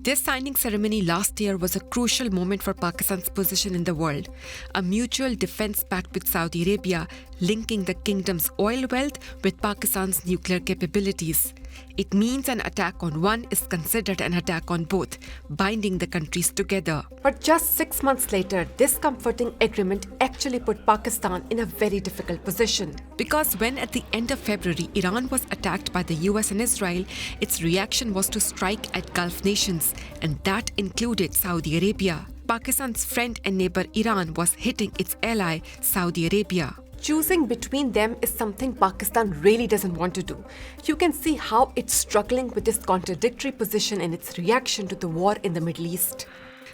This signing ceremony last year was a crucial moment for Pakistan's position in the world. A mutual defense pact with Saudi Arabia, linking the kingdom's oil wealth with Pakistan's nuclear capabilities. It means an attack on one is considered an attack on both, binding the countries together. But just 6 months later, this comforting agreement actually put Pakistan in a very difficult position. Because when at the end of February, Iran was attacked by the US and Israel, its reaction was to strike at Gulf nations, and that included Saudi Arabia. Pakistan's friend and neighbor Iran was hitting its ally, Saudi Arabia. Choosing between them is something Pakistan really doesn't want to do. You can see how it's struggling with this contradictory position in its reaction to the war in the Middle East.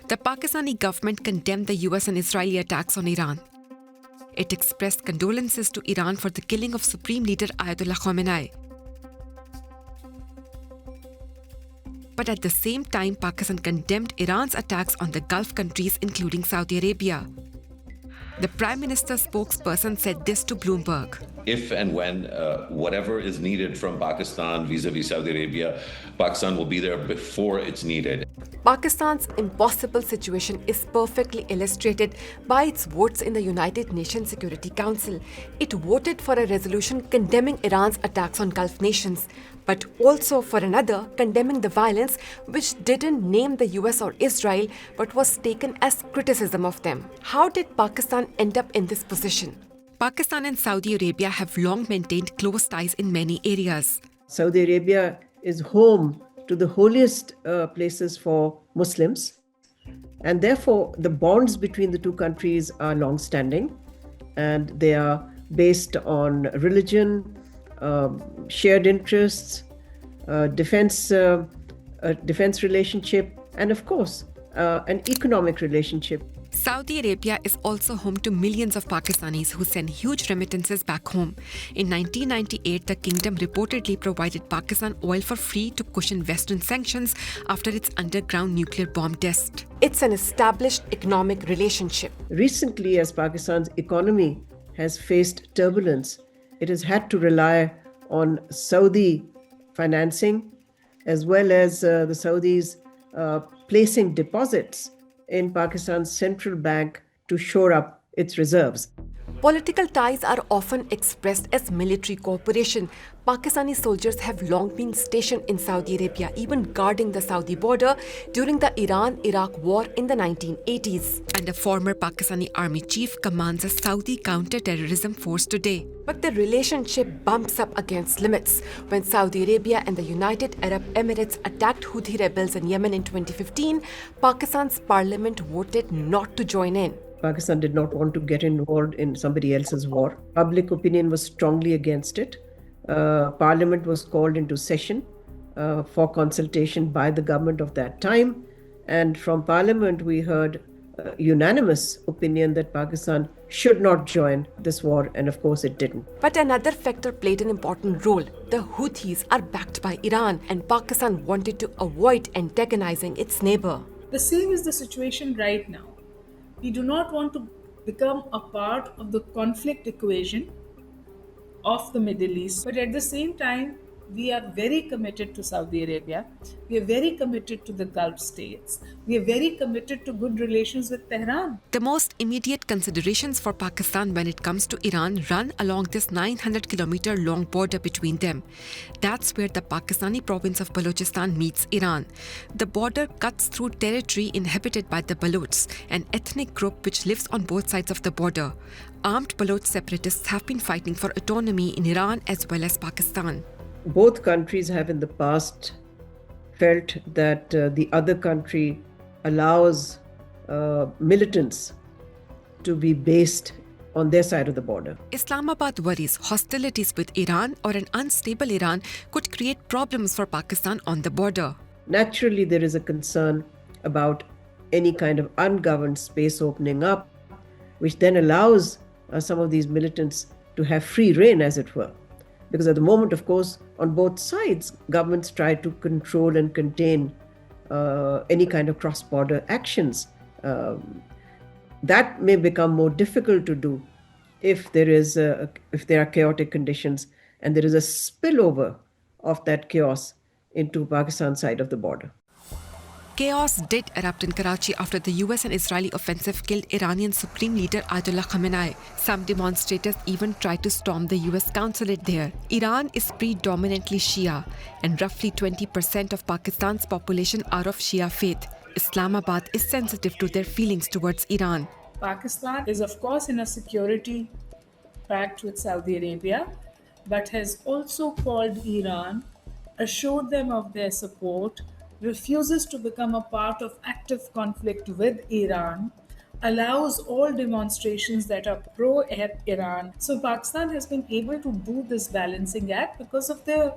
The Pakistani government condemned the US and Israeli attacks on Iran. It expressed condolences to Iran for the killing of Supreme Leader Ayatollah Khamenei. But at the same time, Pakistan condemned Iran's attacks on the Gulf countries, including Saudi Arabia. The Prime Minister's spokesperson said this to Bloomberg. If and when whatever is needed from Pakistan vis-a-vis Saudi Arabia, Pakistan will be there before it's needed. Pakistan's impossible situation is perfectly illustrated by its votes in the United Nations Security Council. It voted for a resolution condemning Iran's attacks on Gulf nations, but also for another condemning the violence which didn't name the US or Israel but was taken as criticism of them. How did Pakistan end up in this position? Pakistan and Saudi Arabia have long maintained close ties in many areas. Saudi Arabia is home to the holiest places for Muslims, and therefore the bonds between the two countries are long-standing, and they are based on religion, shared interests, defense relationship, and of course an economic relationship. Saudi Arabia is also home to millions of Pakistanis who send huge remittances back home. In 1998, the kingdom reportedly provided Pakistan oil for free to cushion Western sanctions after its underground nuclear bomb test. It's an established economic relationship. Recently, as Pakistan's economy has faced turbulence, it has had to rely on Saudi financing as well as the Saudis placing deposits in Pakistan's central bank to shore up its reserves. Political ties are often expressed as military cooperation. Pakistani soldiers have long been stationed in Saudi Arabia, even guarding the Saudi border during the Iran-Iraq war in the 1980s. And a former Pakistani army chief commands a Saudi counter-terrorism force today. But the relationship bumps up against limits. When Saudi Arabia and the United Arab Emirates attacked Houthi rebels in Yemen in 2015, Pakistan's parliament voted not to join in. Pakistan did not want to get involved in somebody else's war. Public opinion was strongly against it. Parliament was called into session for consultation by the government of that time. And from Parliament, we heard unanimous opinion that Pakistan should not join this war, and of course it didn't. But another factor played an important role. The Houthis are backed by Iran, and Pakistan wanted to avoid antagonizing its neighbor. The same is the situation right now. We do not want to become a part of the conflict equation of the Middle East, but at the same time, we are very committed to Saudi Arabia. We are very committed to the Gulf states. We are very committed to good relations with Tehran. The most immediate considerations for Pakistan when it comes to Iran run along this 900-kilometer long border between them. That's where the Pakistani province of Balochistan meets Iran. The border cuts through territory inhabited by the Balochs, an ethnic group which lives on both sides of the border. Armed Baloch separatists have been fighting for autonomy in Iran as well as Pakistan. Both countries have in the past felt that the other country allows militants to be based on their side of the border. Islamabad worries hostilities with Iran or an unstable Iran could create problems for Pakistan on the border. Naturally, there is a concern about any kind of ungoverned space opening up, which then allows some of these militants to have free rein, as it were. Because at the moment, of course, on both sides, governments try to control and contain any kind of cross-border actions. That may become more difficult to do if there are chaotic conditions and there is a spillover of that chaos into Pakistan's side of the border. Chaos did erupt in Karachi after the US and Israeli offensive killed Iranian Supreme Leader Ayatollah Khamenei. Some demonstrators even tried to storm the US consulate there. Iran is predominantly Shia, and roughly 20% of Pakistan's population are of Shia faith. Islamabad is sensitive to their feelings towards Iran. Pakistan is, of course, in a security pact with Saudi Arabia, but has also called Iran, assured them of their support, refuses to become a part of active conflict with Iran, allows all demonstrations that are pro-Iran. So Pakistan has been able to do this balancing act because of the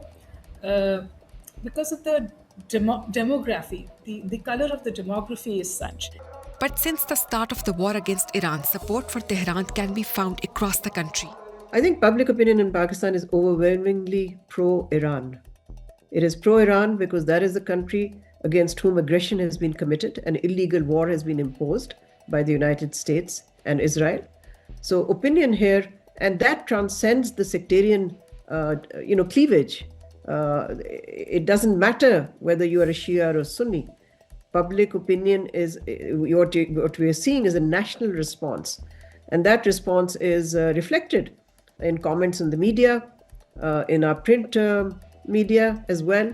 demography. The color of the demography is such. But since the start of the war against Iran, support for Tehran can be found across the country. I think public opinion in Pakistan is overwhelmingly pro-Iran. It is pro-Iran because that is the country against whom aggression has been committed and illegal war has been imposed by the United States and Israel. So opinion here, and that transcends the sectarian, cleavage. It doesn't matter whether you are a Shia or a Sunni. Public opinion is what we are seeing is a national response, and that response is reflected in comments in the media, in our print media as well,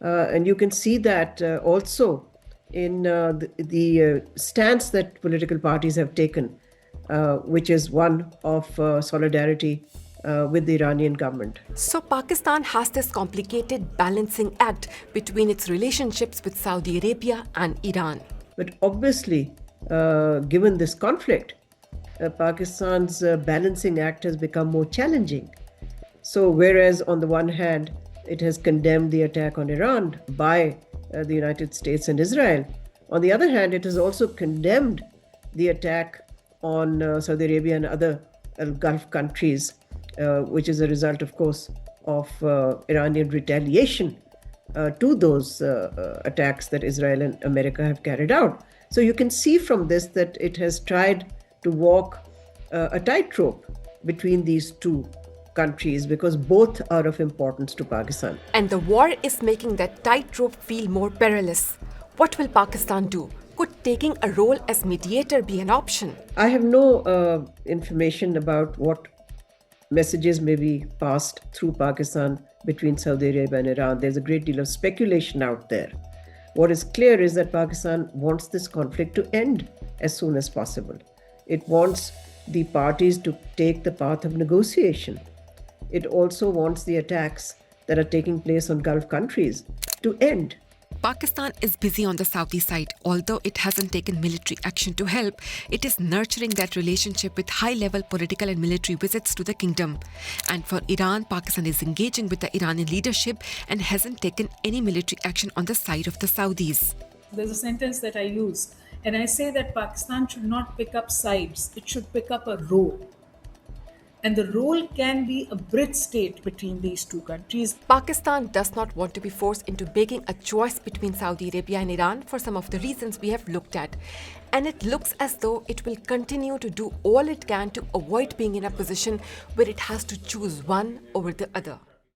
and you can see that also in the stance that political parties have taken, which is one of solidarity with the Iranian government. So Pakistan has this complicated balancing act between its relationships with Saudi Arabia and Iran. But obviously, given this conflict, Pakistan's balancing act has become more challenging. So whereas on the one hand, it has condemned the attack on Iran by the United States and Israel, on the other hand, it has also condemned the attack on Saudi Arabia and other Gulf countries, which is a result, of course, of Iranian retaliation to those attacks that Israel and America have carried out. So you can see from this that it has tried to walk a tightrope between these two countries because both are of importance to Pakistan. And the war is making that tightrope feel more perilous. What will Pakistan do? Could taking a role as mediator be an option? I have no information about what messages may be passed through Pakistan between Saudi Arabia and Iran. There's a great deal of speculation out there. What is clear is that Pakistan wants this conflict to end as soon as possible. It wants the parties to take the path of negotiation. It also wants the attacks that are taking place on Gulf countries to end. Pakistan is busy on the Saudi side. Although it hasn't taken military action to help, it is nurturing that relationship with high-level political and military visits to the kingdom. And for Iran, Pakistan is engaging with the Iranian leadership and hasn't taken any military action on the side of the Saudis. There's a sentence that I use, and I say that Pakistan should not pick up sides. It should pick up a role. And the role can be a bridge state between these two countries. Pakistan does not want to be forced into making a choice between Saudi Arabia and Iran for some of the reasons we have looked at. And it looks as though it will continue to do all it can to avoid being in a position where it has to choose one over the other.